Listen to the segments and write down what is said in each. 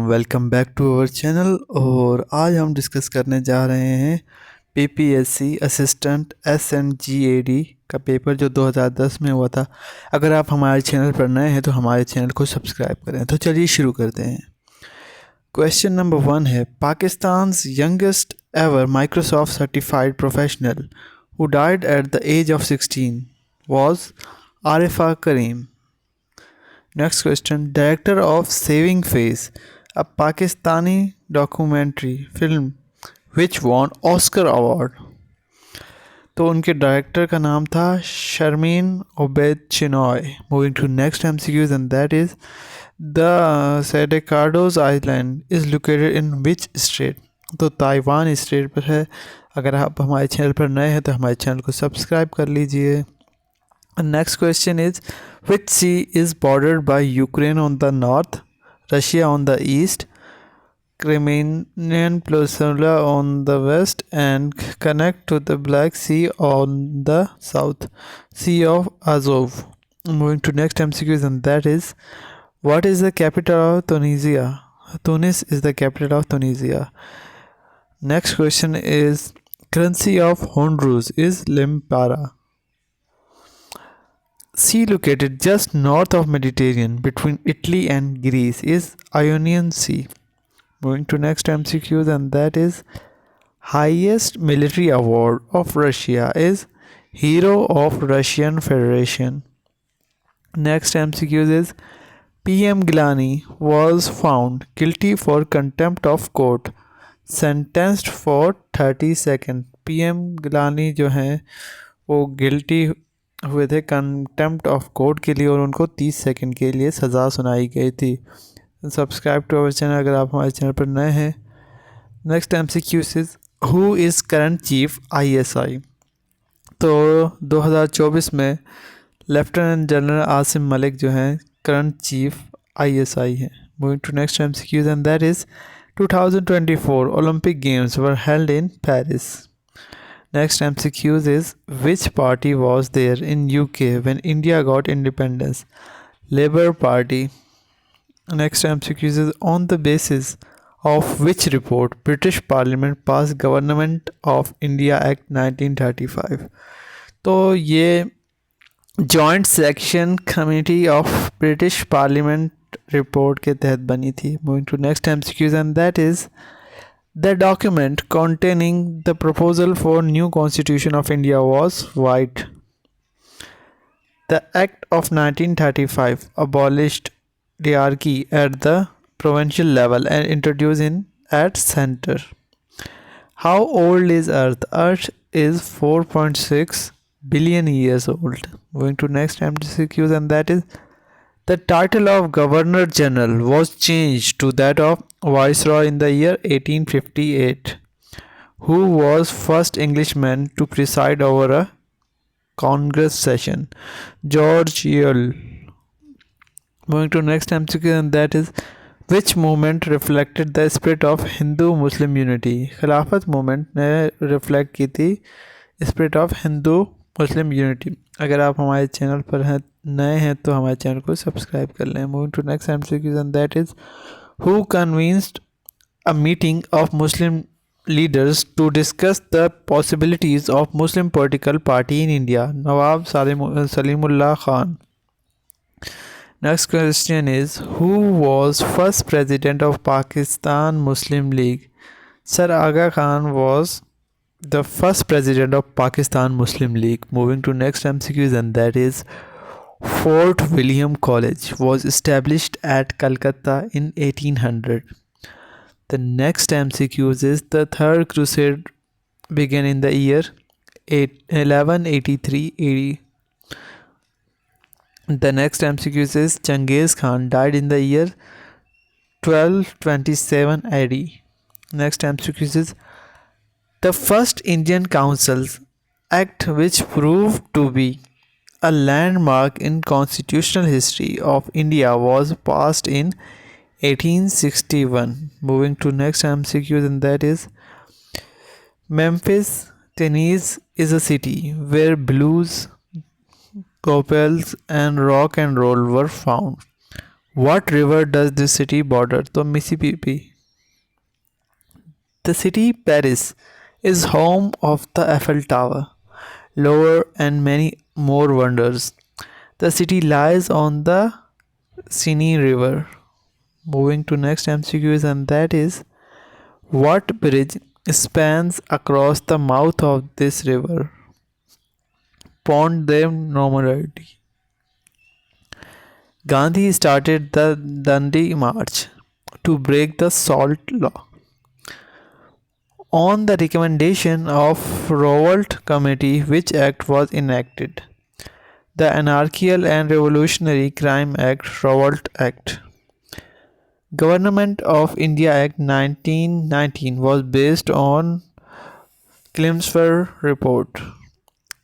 Welcome back to our channel. और आज हम डिस्कस करने जा रहे हैं पीपीएससी असिस्टेंट S&GAD का पेपर जो 2010 में हुआ था। अगर आप हमारे चैनल पर नए हैं तो हमारे चैनल को सब्सक्राइब करें। तो चलिए शुरू करते हैं। क्वेश्चन नंबर 1 है, Pakistan's youngest ever Microsoft certified professional who died at the age of 16 was Arifa Karim. Next question, director of Saving Face, a Pakistani documentary film which won Oscar Award। तो उनके डायरेक्टर का नाम था Sharmeen Obaid Chinoy. Moving to next MCQs and that is the sedekados island is located in which state. तो Taiwan state पर है। अगर आप हमारे चैनल पर नए हैं तो हमारे चैनल को सब्सक्राइब कर लीजिए। Next question is, which sea is bordered by Ukraine on the north, Russia on the east, Crimean Peninsula on the west, and connect to the Black Sea on the south, Sea of Azov? Moving to next MCQs, and that is, what is the capital of Tunisia? Tunis is the capital of Tunisia. Next question is, currency of Honduras is Lempara. Sea located just north of Mediterranean between Italy and Greece is Ionian Sea. Moving to next MCQs, and that is, highest military award of Russia is Hero of Russian Federation. Next MCQs is, PM Gilani was found guilty for contempt of court, sentenced for 30 seconds. PM Gilani जो हैं वो guilty हुए थे contempt of court के लिए और उनको 30 second के लिए सज़ा सुनाई गई थी। सब्सक्राइब टू अवर चैनल अगर आप हमारे चैनल पर नए हैं। Next MCQ is, who is current chief ISI? तो 2024 में लेफ्टिनेंट जनरल आसिम मलिक जो हैं करंट चीफ ISI हैं। Moving to next MCQ and that is 2024 Olympic games were held in Paris. Next MCQs is, which party was there in UK when India got independence? Labour Party. Next MCQs is, on the basis of which report British Parliament passed Government of India Act 1935? तो ये Joint Selection Committee of British Parliament report के तहत बनी थी। Moving to next MCQs and that is, the document containing the proposal for new constitution of India was white. The Act of 1935 abolished hierarchy at the provincial level and introduced in at center. How old is Earth? Earth is 4.6 billion years old. Moving to next MCQs and that is, the title of Governor General was changed to that of Viceroy in the year 1858. Who was first Englishman to preside over a Congress session? George Yule. Moving to next MCQ and that is, which movement reflected the spirit of Hindu-Muslim unity? खिलाफत movement ने reflect की थी spirit of Hindu-Muslim unity। अगर आप हमारे channel पर हैं नए हैं तो हमारे चैनल को सब्सक्राइब कर लें। Moving to next MCQ and that is, who convened a meeting of Muslim leaders to discuss the possibilities of Muslim political party in India? Nawab Salimullah Khan. Next question is, who was first president of Pakistan Muslim League? Sir Aga Khan was the first president of Pakistan Muslim League. Moving to next MCQs and that is, Fort William College was established at Calcutta in 1800. The next MCQs is, the Third Crusade began in the year 1183 AD. The next MCQs is, Genghis Khan died in the year 1227 AD. Next MCQs is, the first Indian Councils Act which proved to be a landmark in constitutional history of India was passed in 1861. Moving to next MCQ and that is, Memphis, Tennessee is a city where blues, gospels and rock and roll were found. What river does this city border? तो Mississippi. The city Paris is home of the Eiffel Tower, Louvre, and many more wonders. The city lies on the Seine River. Moving to next MCQs, and that is, what bridge spans across the mouth of this river? Pont de Normandy. Gandhi started the Dandi March to break the salt law. On the recommendation of Revolt Committee, which act was enacted? The Anarchical and Revolutionary Crime Act, Revolt Act. Government of India Act 1919 was based on Chelmsford Report.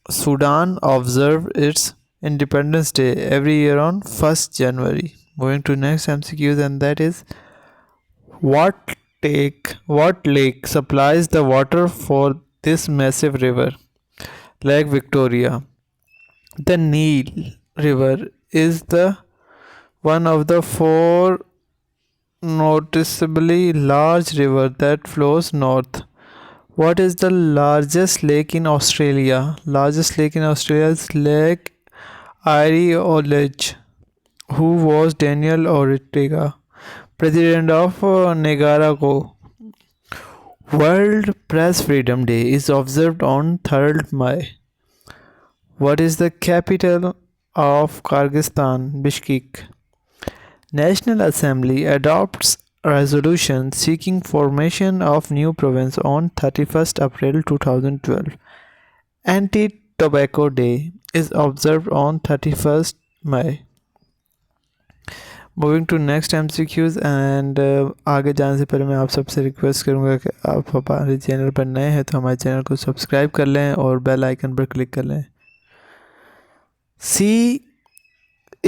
Sudan observed its Independence Day every year on 1st January. Moving to next MCQs, and that is, what lake supplies the water for this massive river? Lake Victoria. The Nile River is the one of the four noticeably large river that flows north. What is the largest lake in Australia? Largest lake in Australia is Lake Erie. Who was Daniel Ortega, president of Nicaragua? World Press Freedom Day is observed on 3rd May. What is the capital of Kyrgyzstan? Bishkek. National Assembly adopts a resolution seeking formation of new province on 31st April 2012. Anti-Tobacco Day is observed on 31st May. Moving to next MCQs, and आगे जाने से पहले मैं आप सबसे request करूंगा कि आप हमारे चैनल पर नए हैं तो हमारे चैनल को सब्सक्राइब कर लें और बेल आइकन पर क्लिक कर लें. C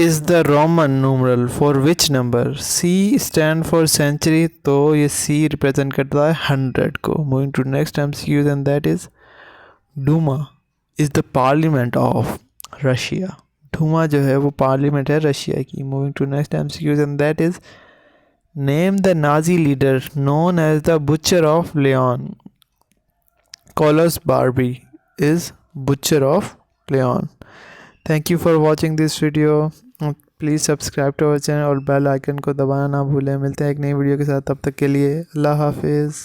is the Roman numeral for which number? C stand for century, तो ये C रिप्रेजेंट करता है 100 को. Moving to next MCQs, and that is, Duma is the parliament of Russia. Duma जो है वो पार्लियामेंट है रशिया की. Moving to next MCQs, and that is, name the Nazi leader known as the butcher of Lyon. Carlos Barbie is butcher of Leon. Thank you for watching this video. Please subscribe to our channel और bell icon को दबाना ना भूलें. मिलते हैं एक नई video के साथ, तब तक के लिए अल्लाह हाफिज़.